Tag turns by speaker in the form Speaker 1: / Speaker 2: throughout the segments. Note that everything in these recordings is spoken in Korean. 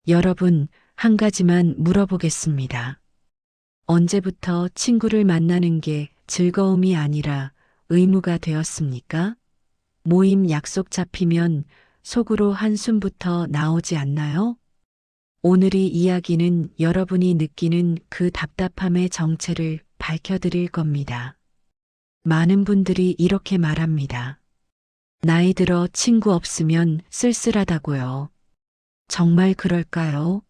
Speaker 1: 여러분, 한 가지만 물어보겠습니다. 언제부터 친구를 만나는 게 즐거움이 아니라 의무가 되었습니까? 모임 약속 잡히면 속으로 한숨부터 나오지 않나요? 오늘의 이야기는 여러분이 느끼는 그 답답함의 정체를 밝혀드릴 겁니다. 많은 분들이 이렇게 말합니다. 나이 들어 친구 없으면 쓸쓸하다고요. 정말 그럴까요?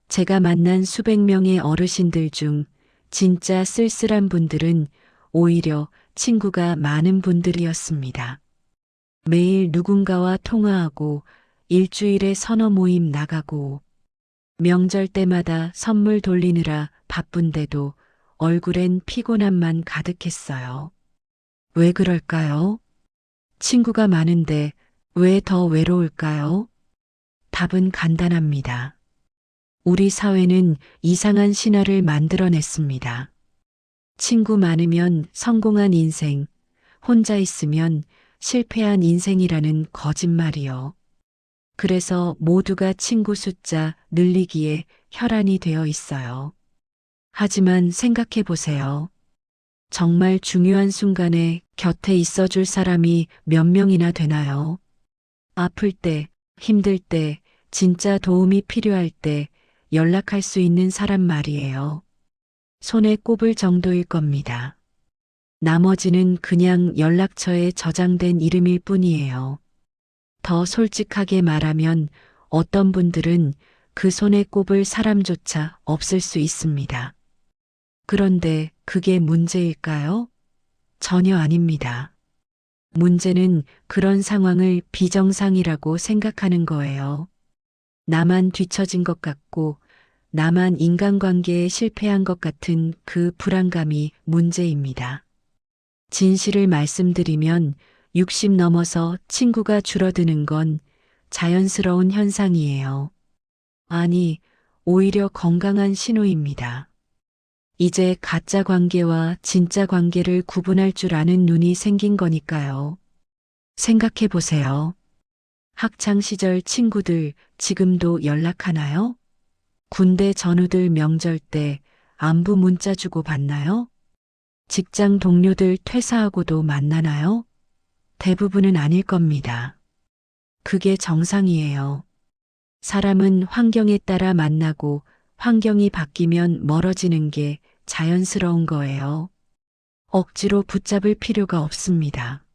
Speaker 1: 제가 만난 수백 명의 어르신들 중 진짜 쓸쓸한 분들은 오히려 친구가 많은 분들이었습니다. 매일 누군가와 통화하고 일주일에 서너 모임 나가고 명절 때마다 선물 돌리느라 바쁜데도 얼굴엔 피곤함만 가득했어요. 왜 그럴까요? 친구가 많은데 왜 더 외로울까요? 답은 간단합니다. 우리 사회는 이상한 신화를 만들어냈습니다. 친구 많으면 성공한 인생, 혼자 있으면 실패한 인생이라는 거짓말이요. 그래서 모두가 친구 숫자 늘리기에 혈안이 되어 있어요. 하지만 생각해 보세요. 정말 중요한 순간에 곁에 있어줄 사람이 몇 명이나 되나요? 아플 때, 힘들 때, 진짜 도움이 필요할 때 연락할 수 있는 사람 말이에요. 손에 꼽을 정도일 겁니다. 나머지는 그냥 연락처에 저장된 이름일 뿐이에요. 더 솔직하게 말하면 어떤 분들은 그 손에 꼽을 사람조차 없을 수 있습니다. 그런데 그게 문제일까요? 전혀 아닙니다. 문제는 그런 상황을 비정상이라고 생각하는 거예요. 나만 뒤처진 것 같고 나만 인간관계에 실패한 것 같은 그 불안감이 문제입니다. 진실을 말씀드리면 60 넘어서 친구가 줄어드는 건 자연스러운 현상이에요. 아니, 오히려 건강한 신호입니다. 이제 가짜 관계와 진짜 관계를 구분할 줄 아는 눈이 생긴 거니까요. 생각해 보세요. 학창 시절 친구들 지금도 연락하나요? 군대 전우들 명절 때 안부 문자 주고 받나요? 직장 동료들 퇴사하고도 만나나요? 대부분은 아닐 겁니다. 그게 정상이에요. 사람은 환경에 따라 만나고 환경이 바뀌면 멀어지는 게 자연스러운 거예요. 억지로 붙잡을 필요가 없습니다.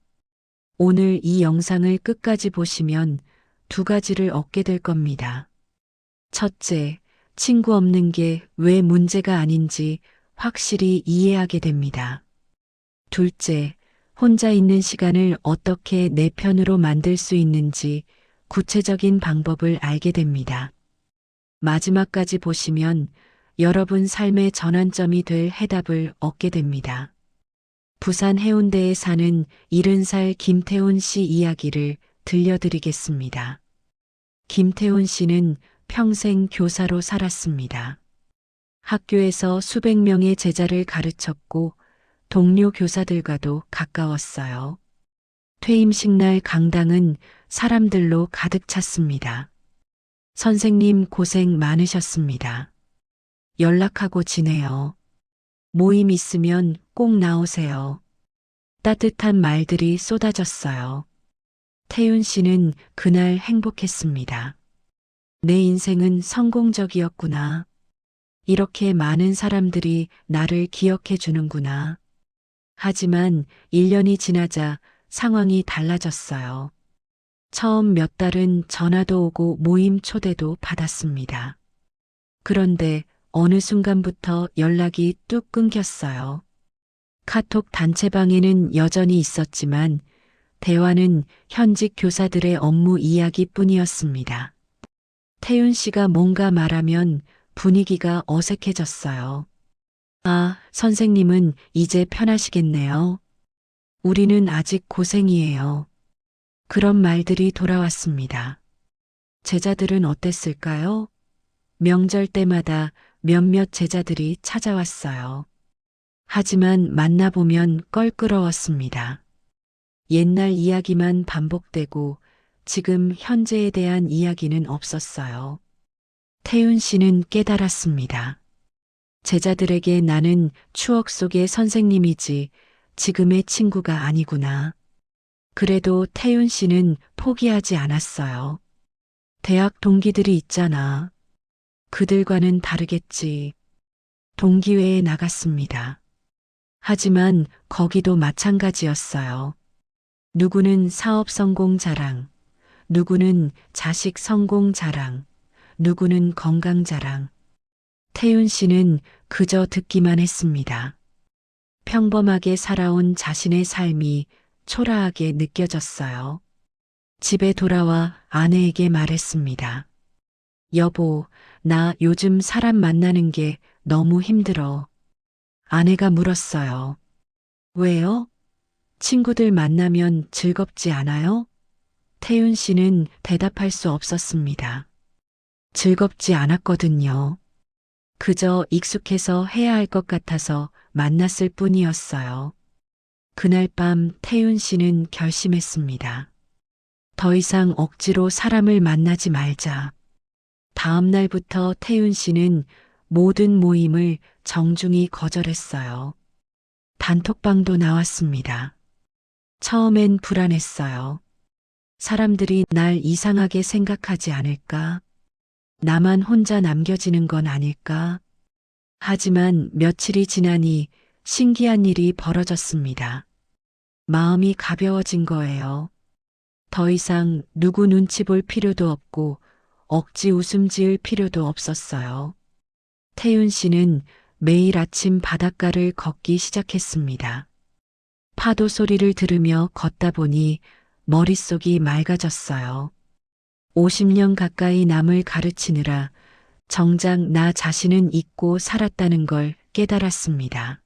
Speaker 1: 오늘 이 영상을 끝까지 보시면 두 가지를 얻게 될 겁니다. 첫째, 친구 없는 게 왜 문제가 아닌지 확실히 이해하게 됩니다. 둘째, 혼자 있는 시간을 어떻게 내 편으로 만들 수 있는지 구체적인 방법을 알게 됩니다. 마지막까지 보시면 여러분 삶의 전환점이 될 해답을 얻게 됩니다. 부산 해운대에 사는 70살 김태훈 씨 이야기를 들려드리겠습니다. 김태훈 씨는 평생 교사로 살았습니다. 학교에서 수백 명의 제자를 가르쳤고 동료 교사들과도 가까웠어요. 퇴임식 날 강당은 사람들로 가득 찼습니다. 선생님 고생 많으셨습니다. 연락하고 지내요. 모임 있으면 꼭 나오세요. 따뜻한 말들이 쏟아졌어요. 태윤 씨는 그날 행복했습니다. 내 인생은 성공적이었구나. 이렇게 많은 사람들이 나를 기억해 주는구나. 하지만 1년이 지나자 상황이 달라졌어요. 처음 몇 달은 전화도 오고 모임 초대도 받았습니다. 그런데 어느 순간부터 연락이 뚝 끊겼어요. 카톡 단체방에는 여전히 있었지만 대화는 현직 교사들의 업무 이야기뿐이었습니다. 태윤 씨가 뭔가 말하면 분위기가 어색해졌어요. 아, 선생님은 이제 편하시겠네요. 우리는 아직 고생이에요. 그런 말들이 돌아왔습니다. 제자들은 어땠을까요? 명절 때마다 몇몇 제자들이 찾아왔어요. 하지만 만나보면 껄끄러웠습니다. 옛날 이야기만 반복되고 지금 현재에 대한 이야기는 없었어요. 태윤 씨는 깨달았습니다. 제자들에게 나는 추억 속의 선생님이지 지금의 친구가 아니구나. 그래도 태윤 씨는 포기하지 않았어요. 대학 동기들이 있잖아. 그들과는 다르겠지. 동기회에 나갔습니다. 하지만 거기도 마찬가지였어요. 누구는 사업 성공 자랑, 누구는 자식 성공 자랑, 누구는 건강 자랑. 태윤 씨는 그저 듣기만 했습니다. 평범하게 살아온 자신의 삶이 초라하게 느껴졌어요. 집에 돌아와 아내에게 말했습니다. 여보, 나 요즘 사람 만나는 게 너무 힘들어. 아내가 물었어요. 왜요? 친구들 만나면 즐겁지 않아요? 태윤 씨는 대답할 수 없었습니다. 즐겁지 않았거든요. 그저 익숙해서 해야 할 것 같아서 만났을 뿐이었어요. 그날 밤 태윤 씨는 결심했습니다. 더 이상 억지로 사람을 만나지 말자. 다음 날부터 태윤 씨는 모든 모임을 정중히 거절했어요. 단톡방도 나왔습니다. 처음엔 불안했어요. 사람들이 날 이상하게 생각하지 않을까? 나만 혼자 남겨지는 건 아닐까? 하지만 며칠이 지나니 신기한 일이 벌어졌습니다. 마음이 가벼워진 거예요. 더 이상 누구 눈치 볼 필요도 없고 억지 웃음 지을 필요도 없었어요. 태윤 씨는 매일 아침 바닷가를 걷기 시작했습니다. 파도 소리를 들으며 걷다 보니 머릿속이 맑아졌어요. 50년 가까이 남을 가르치느라 정작 나 자신은 잊고 살았다는 걸 깨달았습니다.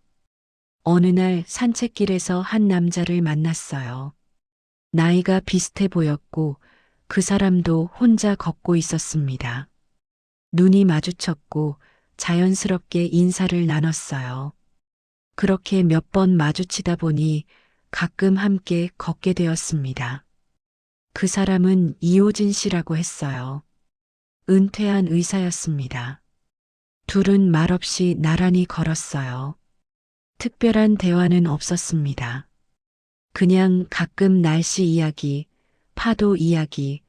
Speaker 1: 어느 날 산책길에서 한 남자를 만났어요. 나이가 비슷해 보였고 그 사람도 혼자 걷고 있었습니다. 눈이 마주쳤고 자연스럽게 인사를 나눴어요. 그렇게 몇 번 마주치다 보니 가끔 함께 걷게 되었습니다. 그 사람은 이호진 씨라고 했어요. 은퇴한 의사였습니다. 둘은 말없이 나란히 걸었어요. 특별한 대화는 없었습니다. 그냥 가끔 날씨 이야기, 파도 이야기,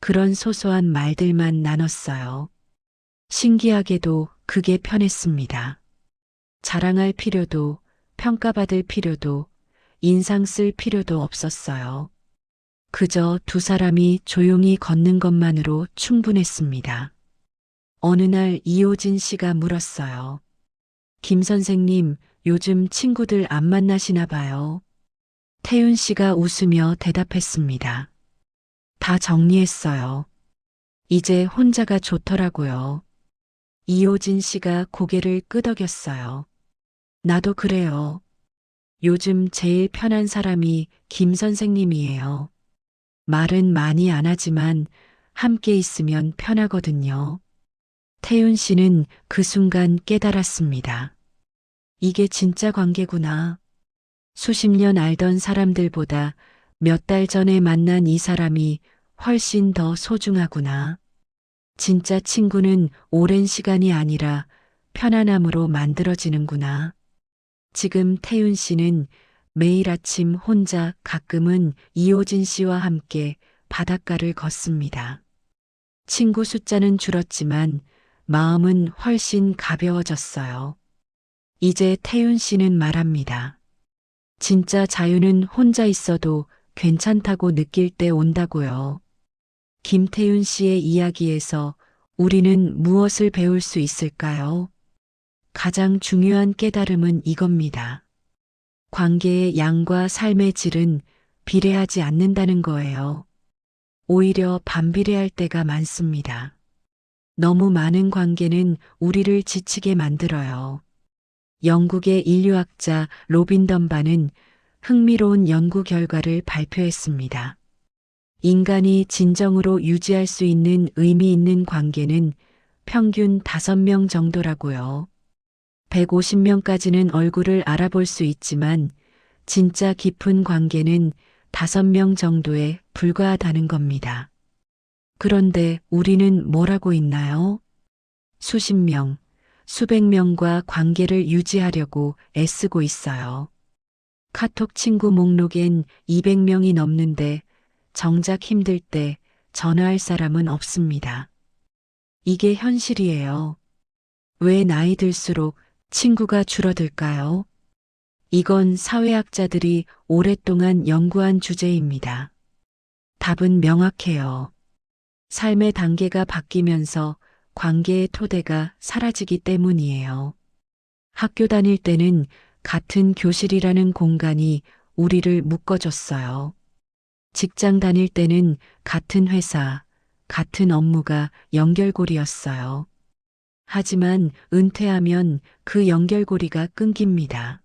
Speaker 1: 그런 소소한 말들만 나눴어요. 신기하게도 그게 편했습니다. 자랑할 필요도, 평가받을 필요도, 인상 쓸 필요도 없었어요. 그저 두 사람이 조용히 걷는 것만으로 충분했습니다. 어느 날 이호진 씨가 물었어요. 김 선생님, 요즘 친구들 안 만나시나 봐요. 태윤 씨가 웃으며 대답했습니다. 다 정리했어요. 이제 혼자가 좋더라고요. 이호진 씨가 고개를 끄덕였어요. 나도 그래요. 요즘 제일 편한 사람이 김 선생님이에요. 말은 많이 안 하지만 함께 있으면 편하거든요. 태윤 씨는 그 순간 깨달았습니다. 이게 진짜 관계구나. 수십 년 알던 사람들보다 몇 달 전에 만난 이 사람이 훨씬 더 소중하구나. 진짜 친구는 오랜 시간이 아니라 편안함으로 만들어지는구나. 지금 태윤 씨는 매일 아침 혼자 가끔은 이호진 씨와 함께 바닷가를 걷습니다. 친구 숫자는 줄었지만 마음은 훨씬 가벼워졌어요. 이제 태윤 씨는 말합니다. 진짜 자유는 혼자 있어도 괜찮다고 느낄 때 온다고요. 김태윤 씨의 이야기에서 우리는 무엇을 배울 수 있을까요? 가장 중요한 깨달음은 이겁니다. 관계의 양과 삶의 질은 비례하지 않는다는 거예요. 오히려 반비례할 때가 많습니다. 너무 많은 관계는 우리를 지치게 만들어요. 영국의 인류학자 로빈 덤바는 흥미로운 연구 결과를 발표했습니다. 인간이 진정으로 유지할 수 있는 의미 있는 관계는 평균 5명 정도라고요. 150명까지는 얼굴을 알아볼 수 있지만 진짜 깊은 관계는 5명 정도에 불과하다는 겁니다. 그런데 우리는 뭘 하고 있나요? 수십 명, 수백 명과 관계를 유지하려고 애쓰고 있어요. 카톡 친구 목록엔 200명이 넘는데 정작 힘들 때 전화할 사람은 없습니다. 이게 현실이에요. 왜 나이 들수록 친구가 줄어들까요? 이건 사회학자들이 오랫동안 연구한 주제입니다. 답은 명확해요. 삶의 단계가 바뀌면서 관계의 토대가 사라지기 때문이에요. 학교 다닐 때는 같은 교실이라는 공간이 우리를 묶어줬어요. 직장 다닐 때는 같은 회사, 같은 업무가 연결고리였어요. 하지만 은퇴하면 그 연결고리가 끊깁니다.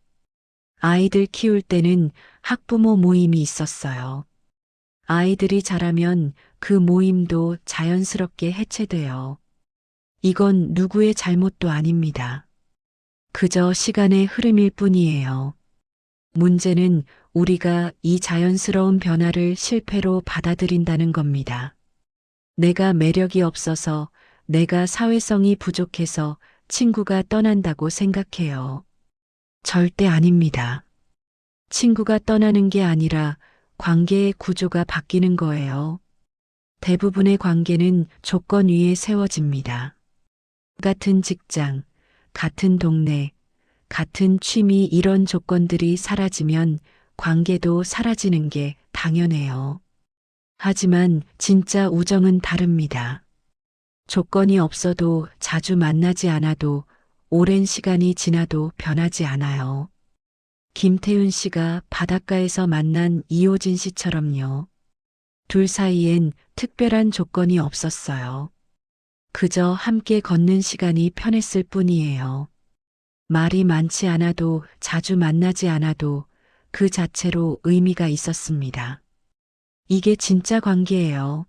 Speaker 1: 아이들 키울 때는 학부모 모임이 있었어요. 아이들이 자라면 그 모임도 자연스럽게 해체돼요. 이건 누구의 잘못도 아닙니다. 그저 시간의 흐름일 뿐이에요. 문제는 우리가 이 자연스러운 변화를 실패로 받아들인다는 겁니다. 내가 매력이 없어서, 내가 사회성이 부족해서 친구가 떠난다고 생각해요. 절대 아닙니다. 친구가 떠나는 게 아니라 관계의 구조가 바뀌는 거예요. 대부분의 관계는 조건 위에 세워집니다. 같은 직장, 같은 동네, 같은 취미 이런 조건들이 사라지면 관계도 사라지는 게 당연해요. 하지만 진짜 우정은 다릅니다. 조건이 없어도 자주 만나지 않아도 오랜 시간이 지나도 변하지 않아요. 김태훈 씨가 바닷가에서 만난 이호진 씨처럼요. 둘 사이엔 특별한 조건이 없었어요. 그저 함께 걷는 시간이 편했을 뿐이에요. 말이 많지 않아도 자주 만나지 않아도 그 자체로 의미가 있었습니다. 이게 진짜 관계예요.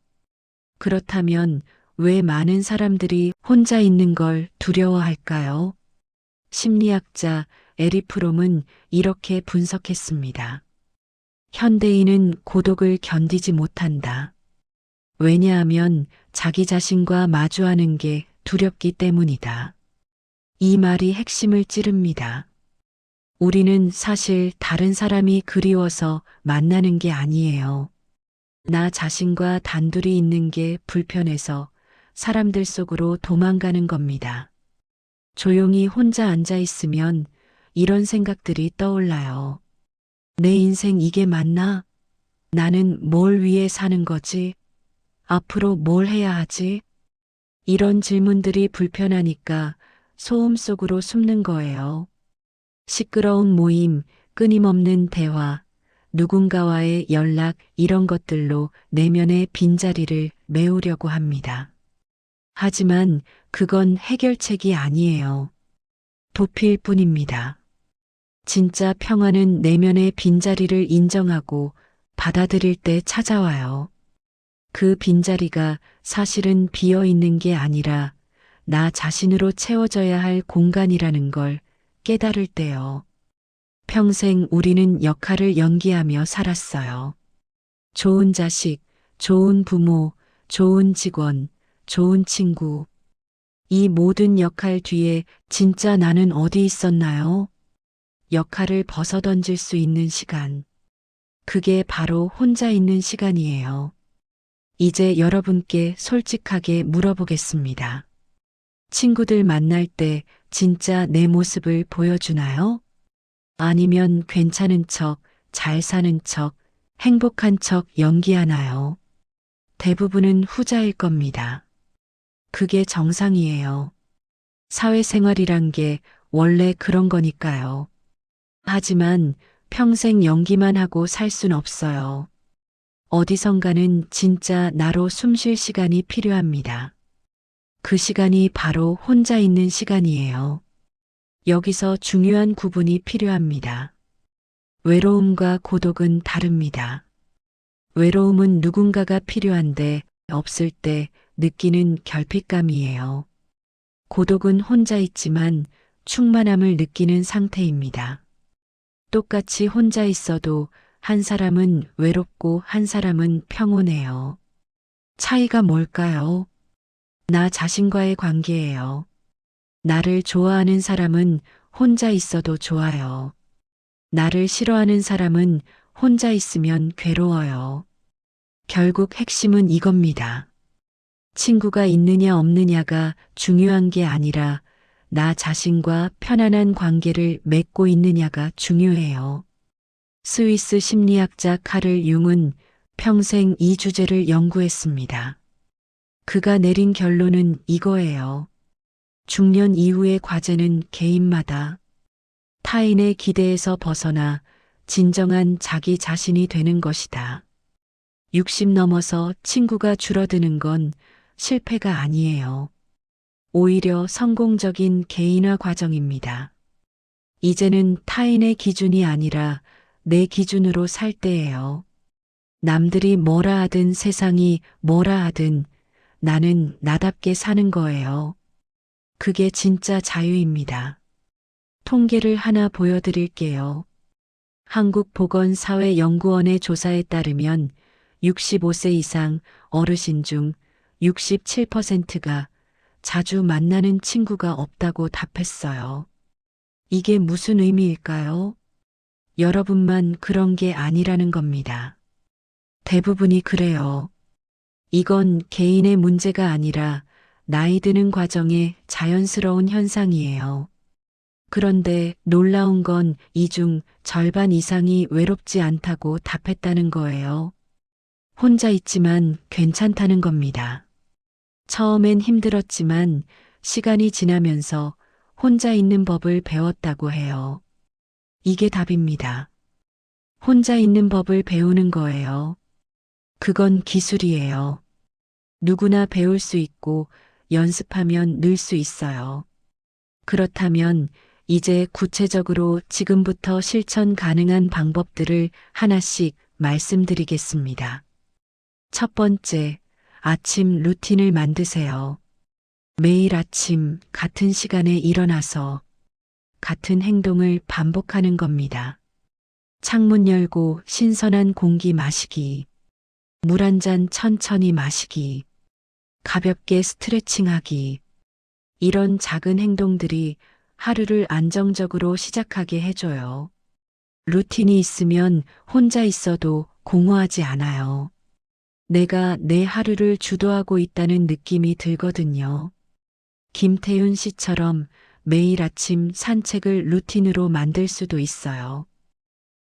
Speaker 1: 그렇다면 왜 많은 사람들이 혼자 있는 걸 두려워할까요? 심리학자 에리 프롬은 이렇게 분석했습니다. 현대인은 고독을 견디지 못한다. 왜냐하면 자기 자신과 마주하는 게 두렵기 때문이다. 이 말이 핵심을 찌릅니다. 우리는 사실 다른 사람이 그리워서 만나는 게 아니에요. 나 자신과 단둘이 있는 게 불편해서 사람들 속으로 도망가는 겁니다. 조용히 혼자 앉아 있으면 이런 생각들이 떠올라요. 내 인생 이게 맞나? 나는 뭘 위해 사는 거지? 앞으로 뭘 해야 하지? 이런 질문들이 불편하니까 소음 속으로 숨는 거예요. 시끄러운 모임, 끊임없는 대화, 누군가와의 연락 이런 것들로 내면의 빈자리를 메우려고 합니다. 하지만 그건 해결책이 아니에요. 도피일 뿐입니다. 진짜 평화는 내면의 빈자리를 인정하고 받아들일 때 찾아와요. 그 빈자리가 사실은 비어 있는 게 아니라 나 자신으로 채워져야 할 공간이라는 걸 깨달을 때요. 평생 우리는 역할을 연기하며 살았어요. 좋은 자식, 좋은 부모, 좋은 직원, 좋은 친구. 이 모든 역할 뒤에 진짜 나는 어디 있었나요? 역할을 벗어던질 수 있는 시간. 그게 바로 혼자 있는 시간이에요. 이제 여러분께 솔직하게 물어보겠습니다. 친구들 만날 때 진짜 내 모습을 보여주나요? 아니면 괜찮은 척, 잘 사는 척, 행복한 척 연기하나요? 대부분은 후자일 겁니다. 그게 정상이에요. 사회생활이란 게 원래 그런 거니까요. 하지만 평생 연기만 하고 살 순 없어요. 어디선가는 진짜 나로 숨쉴 시간이 필요합니다. 그 시간이 바로 혼자 있는 시간이에요. 여기서 중요한 구분이 필요합니다. 외로움과 고독은 다릅니다. 외로움은 누군가가 필요한데 없을 때 느끼는 결핍감이에요. 고독은 혼자 있지만 충만함을 느끼는 상태입니다. 똑같이 혼자 있어도 한 사람은 외롭고 한 사람은 평온해요. 차이가 뭘까요? 나 자신과의 관계예요. 나를 좋아하는 사람은 혼자 있어도 좋아요. 나를 싫어하는 사람은 혼자 있으면 괴로워요. 결국 핵심은 이겁니다. 친구가 있느냐 없느냐가 중요한 게 아니라 나 자신과 편안한 관계를 맺고 있느냐가 중요해요. 스위스 심리학자 카를 융은 평생 이 주제를 연구했습니다. 그가 내린 결론은 이거예요. 중년 이후의 과제는 개인마다 타인의 기대에서 벗어나 진정한 자기 자신이 되는 것이다. 60 넘어서 친구가 줄어드는 건 실패가 아니에요. 오히려 성공적인 개인화 과정입니다. 이제는 타인의 기준이 아니라 내 기준으로 살 때예요. 남들이 뭐라 하든 세상이 뭐라 하든 나는 나답게 사는 거예요. 그게 진짜 자유입니다. 통계를 하나 보여드릴게요. 한국보건사회연구원의 조사에 따르면 65세 이상 어르신 중 67%가 자주 만나는 친구가 없다고 답했어요. 이게 무슨 의미일까요? 여러분만 그런 게 아니라는 겁니다. 대부분이 그래요. 이건 개인의 문제가 아니라 나이 드는 과정의 자연스러운 현상이에요. 그런데 놀라운 건 이 중 절반 이상이 외롭지 않다고 답했다는 거예요. 혼자 있지만 괜찮다는 겁니다. 처음엔 힘들었지만 시간이 지나면서 혼자 있는 법을 배웠다고 해요. 이게 답입니다. 혼자 있는 법을 배우는 거예요. 그건 기술이에요. 누구나 배울 수 있고 연습하면 늘 수 있어요. 그렇다면 이제 구체적으로 지금부터 실천 가능한 방법들을 하나씩 말씀드리겠습니다. 첫 번째, 아침 루틴을 만드세요. 매일 아침 같은 시간에 일어나서 같은 행동을 반복하는 겁니다. 창문 열고 신선한 공기 마시기, 물 한 잔 천천히 마시기, 가볍게 스트레칭하기. 이런 작은 행동들이 하루를 안정적으로 시작하게 해줘요. 루틴이 있으면 혼자 있어도 공허하지 않아요. 내가 내 하루를 주도하고 있다는 느낌이 들거든요. 김태윤 씨처럼 매일 아침 산책을 루틴으로 만들 수도 있어요.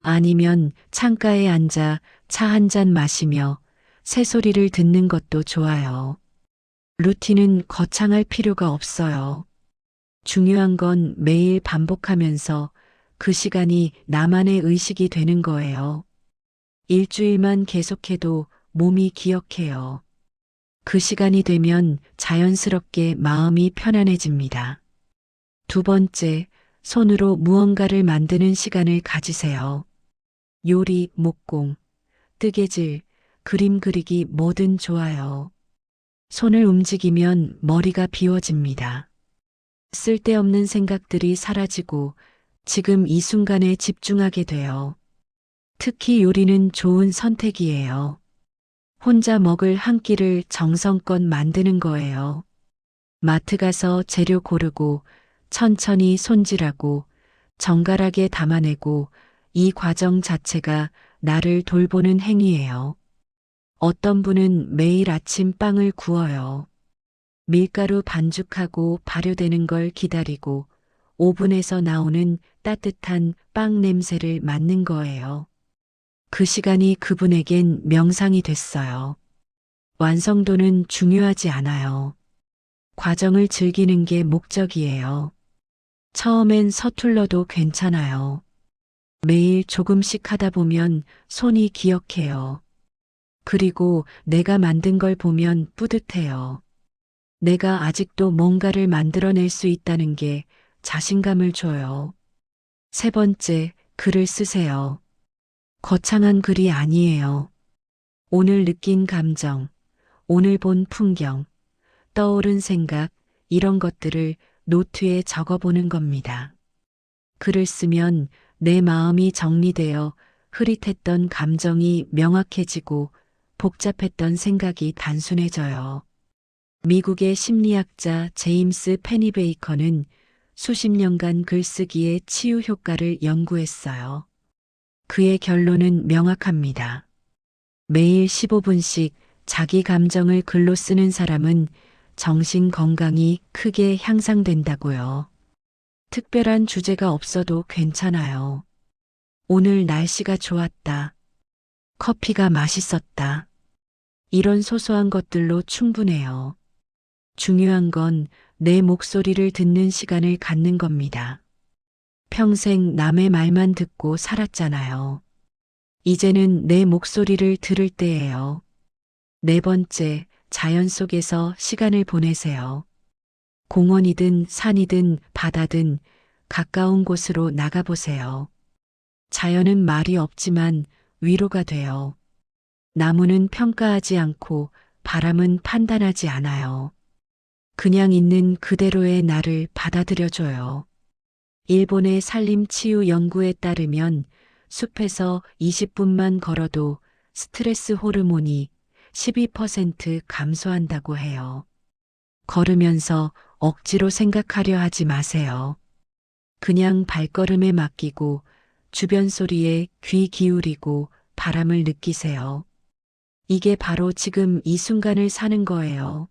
Speaker 1: 아니면 창가에 앉아 차 한 잔 마시며 새소리를 듣는 것도 좋아요. 루틴은 거창할 필요가 없어요. 중요한 건 매일 반복하면서 그 시간이 나만의 의식이 되는 거예요. 일주일만 계속해도 몸이 기억해요. 그 시간이 되면 자연스럽게 마음이 편안해집니다. 두 번째, 손으로 무언가를 만드는 시간을 가지세요. 요리, 목공, 뜨개질, 그림 그리기 뭐든 좋아요. 손을 움직이면 머리가 비워집니다. 쓸데없는 생각들이 사라지고 지금 이 순간에 집중하게 돼요. 특히 요리는 좋은 선택이에요. 혼자 먹을 한 끼를 정성껏 만드는 거예요. 마트 가서 재료 고르고 천천히 손질하고 정갈하게 담아내고 이 과정 자체가 나를 돌보는 행위예요. 어떤 분은 매일 아침 빵을 구워요. 밀가루 반죽하고 발효되는 걸 기다리고 오븐에서 나오는 따뜻한 빵 냄새를 맡는 거예요. 그 시간이 그분에겐 명상이 됐어요. 완성도는 중요하지 않아요. 과정을 즐기는 게 목적이에요. 처음엔 서툴러도 괜찮아요. 매일 조금씩 하다 보면 손이 기억해요. 그리고 내가 만든 걸 보면 뿌듯해요. 내가 아직도 뭔가를 만들어낼 수 있다는 게 자신감을 줘요. 세 번째, 글을 쓰세요. 거창한 글이 아니에요. 오늘 느낀 감정, 오늘 본 풍경, 떠오른 생각, 이런 것들을 노트에 적어보는 겁니다. 글을 쓰면 내 마음이 정리되어 흐릿했던 감정이 명확해지고 복잡했던 생각이 단순해져요. 미국의 심리학자 제임스 페니베이커는 수십 년간 글쓰기의 치유 효과를 연구했어요. 그의 결론은 명확합니다. 매일 15분씩 자기 감정을 글로 쓰는 사람은 정신 건강이 크게 향상된다고요. 특별한 주제가 없어도 괜찮아요. 오늘 날씨가 좋았다. 커피가 맛있었다. 이런 소소한 것들로 충분해요. 중요한 건 내 목소리를 듣는 시간을 갖는 겁니다. 평생 남의 말만 듣고 살았잖아요. 이제는 내 목소리를 들을 때예요. 네 번째, 자연 속에서 시간을 보내세요. 공원이든 산이든 바다든 가까운 곳으로 나가보세요. 자연은 말이 없지만 위로가 돼요. 나무는 평가하지 않고 바람은 판단하지 않아요. 그냥 있는 그대로의 나를 받아들여줘요. 일본의 산림치유 연구에 따르면 숲에서 20분만 걸어도 스트레스 호르몬이 12% 감소한다고 해요. 걸으면서 억지로 생각하려 하지 마세요. 그냥 발걸음에 맡기고 주변 소리에 귀 기울이고 바람을 느끼세요. 이게 바로 지금 이 순간을 사는 거예요.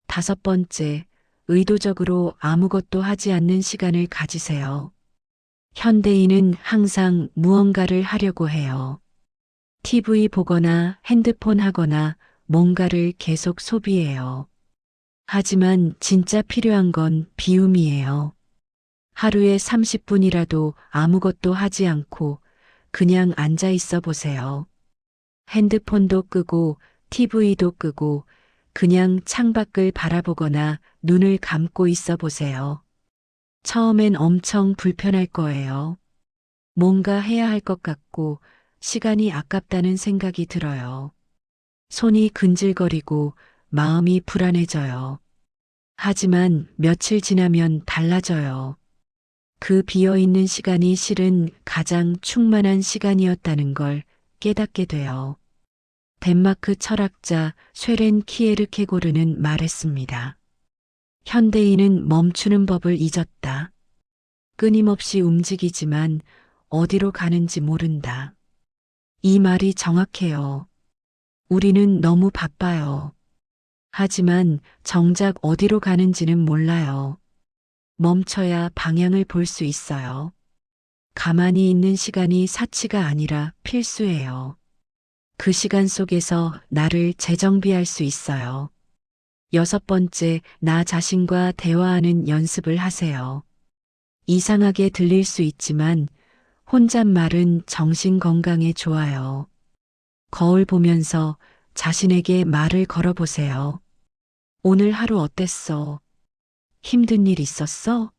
Speaker 1: 다섯 번째, 의도적으로 아무것도 하지 않는 시간을 가지세요. 현대인은 항상 무언가를 하려고 해요. TV 보거나 핸드폰 하거나 뭔가를 계속 소비해요. 하지만 진짜 필요한 건 비움이에요. 하루에 30분이라도 아무것도 하지 않고 그냥 앉아 있어 보세요. 핸드폰도 끄고 TV도 끄고 그냥 창밖을 바라보거나 눈을 감고 있어 보세요. 처음엔 엄청 불편할 거예요. 뭔가 해야 할 것 같고 시간이 아깝다는 생각이 들어요. 손이 근질거리고 마음이 불안해져요. 하지만 며칠 지나면 달라져요. 그 비어있는 시간이 실은 가장 충만한 시간이었다는 걸 깨닫게 돼요. 덴마크 철학자 쇠렌 키에르케고르는 말했습니다. 현대인은 멈추는 법을 잊었다. 끊임없이 움직이지만 어디로 가는지 모른다. 이 말이 정확해요. 우리는 너무 바빠요. 하지만 정작 어디로 가는지는 몰라요. 멈춰야 방향을 볼 수 있어요. 가만히 있는 시간이 사치가 아니라 필수예요. 그 시간 속에서 나를 재정비할 수 있어요. 여섯 번째, 나 자신과 대화하는 연습을 하세요. 이상하게 들릴 수 있지만 혼잣말은 정신 건강에 좋아요. 거울 보면서 자신에게 말을 걸어보세요. 오늘 하루 어땠어? 힘든 일 있었어?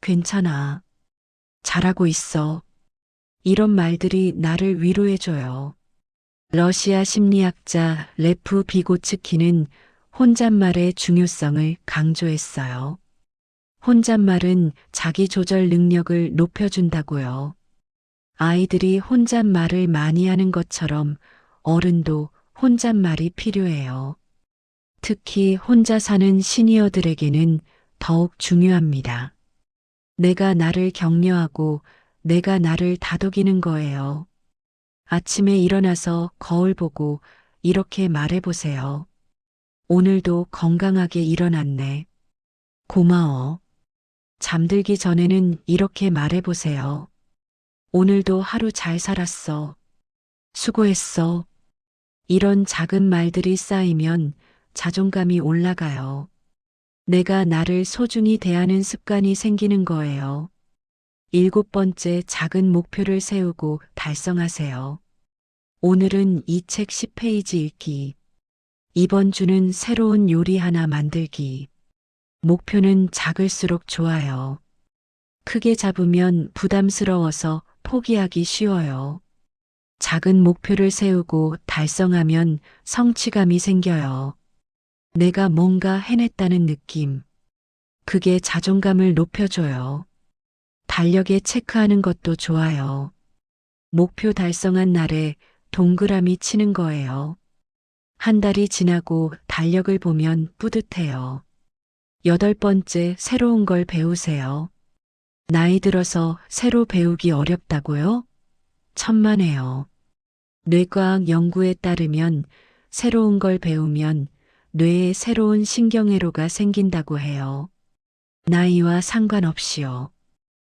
Speaker 1: 괜찮아. 잘하고 있어. 이런 말들이 나를 위로해줘요. 러시아 심리학자 레프 비고츠키는 혼잣말의 중요성을 강조했어요. 혼잣말은 자기 조절 능력을 높여준다고요. 아이들이 혼잣말을 많이 하는 것처럼 어른도 혼잣말이 필요해요. 특히 혼자 사는 시니어들에게는 더욱 중요합니다. 내가 나를 격려하고 내가 나를 다독이는 거예요. 아침에 일어나서 거울 보고 이렇게 말해보세요. 오늘도 건강하게 일어났네. 고마워. 잠들기 전에는 이렇게 말해보세요. 오늘도 하루 잘 살았어. 수고했어. 이런 작은 말들이 쌓이면 자존감이 올라가요. 내가 나를 소중히 대하는 습관이 생기는 거예요. 일곱 번째, 작은 목표를 세우고 달성하세요. 오늘은 이 책 10페이지 읽기. 이번 주는 새로운 요리 하나 만들기. 목표는 작을수록 좋아요. 크게 잡으면 부담스러워서 포기하기 쉬워요. 작은 목표를 세우고 달성하면 성취감이 생겨요. 내가 뭔가 해냈다는 느낌. 그게 자존감을 높여줘요. 달력에 체크하는 것도 좋아요. 목표 달성한 날에 동그라미 치는 거예요. 한 달이 지나고 달력을 보면 뿌듯해요. 여덟 번째, 새로운 걸 배우세요. 나이 들어서 새로 배우기 어렵다고요? 천만에요. 뇌과학 연구에 따르면 새로운 걸 배우면 뇌에 새로운 신경회로가 생긴다고 해요. 나이와 상관없이요.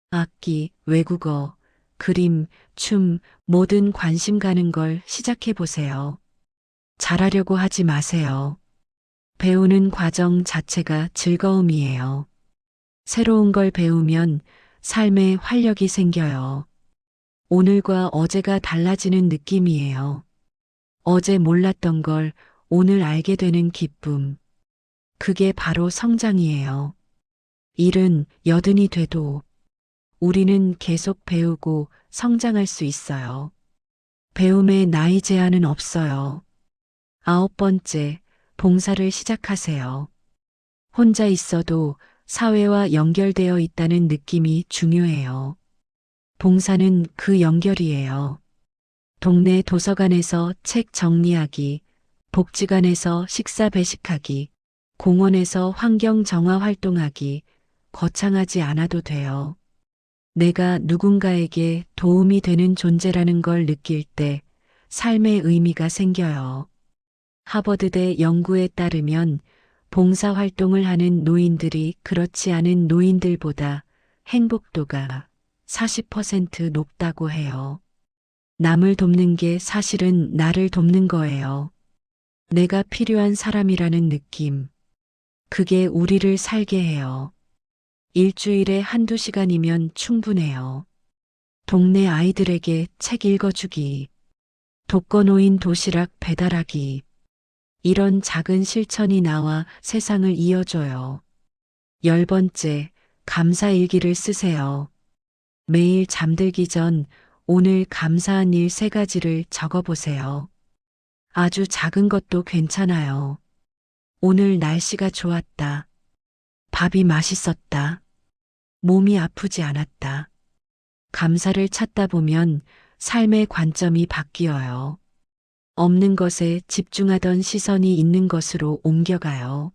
Speaker 1: 악기, 외국어, 그림, 춤, 뭐든 관심 가는 걸 시작해 보세요. 잘하려고 하지 마세요. 배우는 과정 자체가 즐거움이에요. 새로운 걸 배우면 삶에 활력이 생겨요. 오늘과 어제가 달라지는 느낌이에요. 어제 몰랐던 걸 오늘 알게 되는 기쁨. 그게 바로 성장이에요. 일은 여든이 돼도 우리는 계속 배우고 성장할 수 있어요. 배움에 나이 제한은 없어요. 아홉 번째, 봉사를 시작하세요. 혼자 있어도 사회와 연결되어 있다는 느낌이 중요해요. 봉사는 그 연결이에요. 동네 도서관에서 책 정리하기, 복지관에서 식사 배식하기, 공원에서 환경 정화 활동하기, 거창하지 않아도 돼요. 내가 누군가에게 도움이 되는 존재라는 걸 느낄 때 삶의 의미가 생겨요. 하버드대 연구에 따르면 봉사 활동을 하는 노인들이 그렇지 않은 노인들보다 행복도가 40% 높다고 해요. 남을 돕는 게 사실은 나를 돕는 거예요. 내가 필요한 사람이라는 느낌. 그게 우리를 살게 해요. 일주일에 한두 시간이면 충분해요. 동네 아이들에게 책 읽어주기, 독거노인 도시락 배달하기. 이런 작은 실천이 나와 세상을 이어줘요. 열 번째, 감사 일기를 쓰세요. 매일 잠들기 전 오늘 감사한 일 세 가지를 적어보세요. 아주 작은 것도 괜찮아요. 오늘 날씨가 좋았다. 밥이 맛있었다. 몸이 아프지 않았다. 감사를 찾다 보면 삶의 관점이 바뀌어요. 없는 것에 집중하던 시선이 있는 것으로 옮겨가요.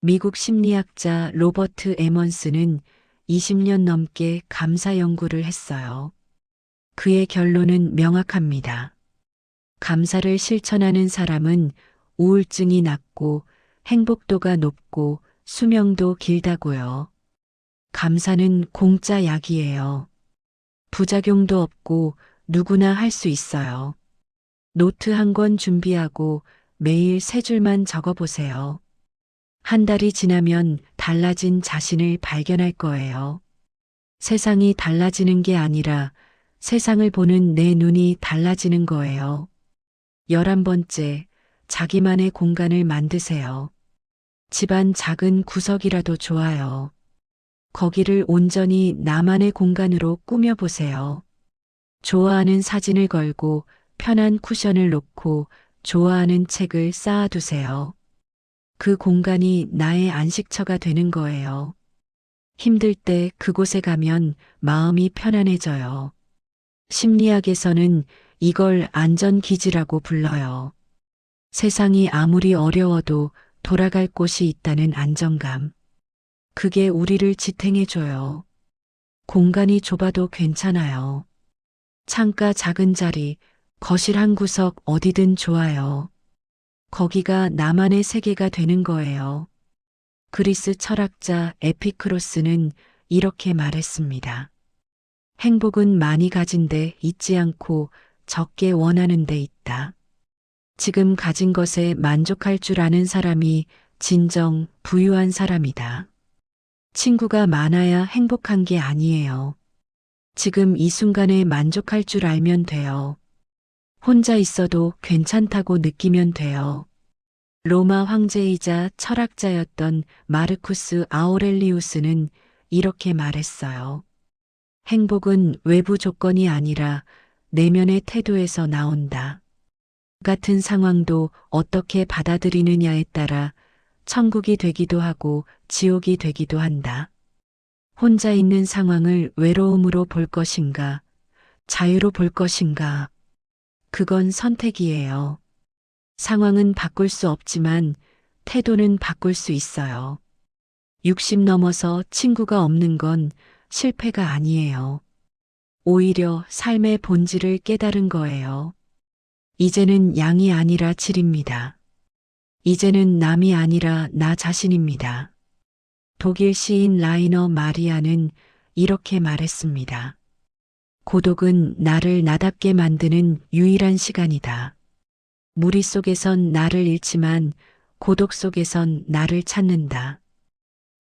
Speaker 1: 미국 심리학자 로버트 에먼스는 20년 넘게 감사 연구를 했어요. 그의 결론은 명확합니다. 감사를 실천하는 사람은 우울증이 낮고 행복도가 높고 수명도 길다고요. 감사는 공짜 약이에요. 부작용도 없고 누구나 할 수 있어요. 노트 한 권 준비하고 매일 세 줄만 적어보세요. 한 달이 지나면 달라진 자신을 발견할 거예요. 세상이 달라지는 게 아니라 세상을 보는 내 눈이 달라지는 거예요. 11번째, 자기만의 공간을 만드세요. 집안 작은 구석이라도 좋아요. 거기를 온전히 나만의 공간으로 꾸며보세요. 좋아하는 사진을 걸고 편한 쿠션을 놓고 좋아하는 책을 쌓아두세요. 그 공간이 나의 안식처가 되는 거예요. 힘들 때 그곳에 가면 마음이 편안해져요. 심리학에서는 이걸 안전기지라고 불러요. 세상이 아무리 어려워도 돌아갈 곳이 있다는 안정감. 그게 우리를 지탱해줘요. 공간이 좁아도 괜찮아요. 창가 작은 자리, 거실 한 구석 어디든 좋아요. 거기가 나만의 세계가 되는 거예요. 그리스 철학자 에피크로스는 이렇게 말했습니다. 행복은 많이 가진 데 있지 않고 적게 원하는 데 있다. 지금 가진 것에 만족할 줄 아는 사람이 진정 부유한 사람이다. 친구가 많아야 행복한 게 아니에요. 지금 이 순간에 만족할 줄 알면 돼요. 혼자 있어도 괜찮다고 느끼면 돼요. 로마 황제이자 철학자였던 마르쿠스 아우렐리우스는 이렇게 말했어요. 행복은 외부 조건이 아니라 내면의 태도에서 나온다. 같은 상황도 어떻게 받아들이느냐에 따라 천국이 되기도 하고 지옥이 되기도 한다. 혼자 있는 상황을 외로움으로 볼 것인가, 자유로 볼 것인가. 그건 선택이에요. 상황은 바꿀 수 없지만 태도는 바꿀 수 있어요. 60 넘어서 친구가 없는 건 실패가 아니에요. 오히려 삶의 본질을 깨달은 거예요. 이제는 양이 아니라 질입니다. 이제는 남이 아니라 나 자신입니다. 독일 시인 라이너 마리아는 이렇게 말했습니다. 고독은 나를 나답게 만드는 유일한 시간이다. 무리 속에선 나를 잃지만 고독 속에선 나를 찾는다.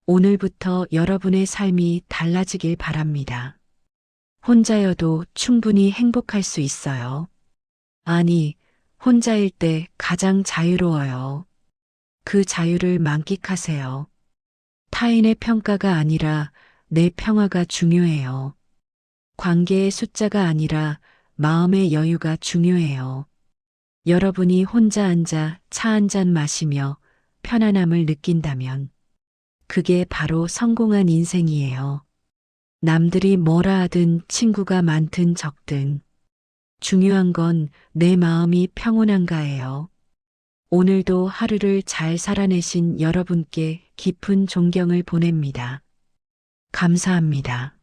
Speaker 1: 오늘부터 여러분의 삶이 달라지길 바랍니다. 혼자여도 충분히 행복할 수 있어요. 아니, 혼자일 때 가장 자유로워요. 그 자유를 만끽하세요. 타인의 평가가 아니라 내 평화가 중요해요. 관계의 숫자가 아니라 마음의 여유가 중요해요. 여러분이 혼자 앉아 차 한 잔 마시며 편안함을 느낀다면 그게 바로 성공한 인생이에요. 남들이 뭐라 하든 친구가 많든 적든 중요한 건 내 마음이 평온한가예요. 오늘도 하루를 잘 살아내신 여러분께 깊은 존경을 보냅니다. 감사합니다.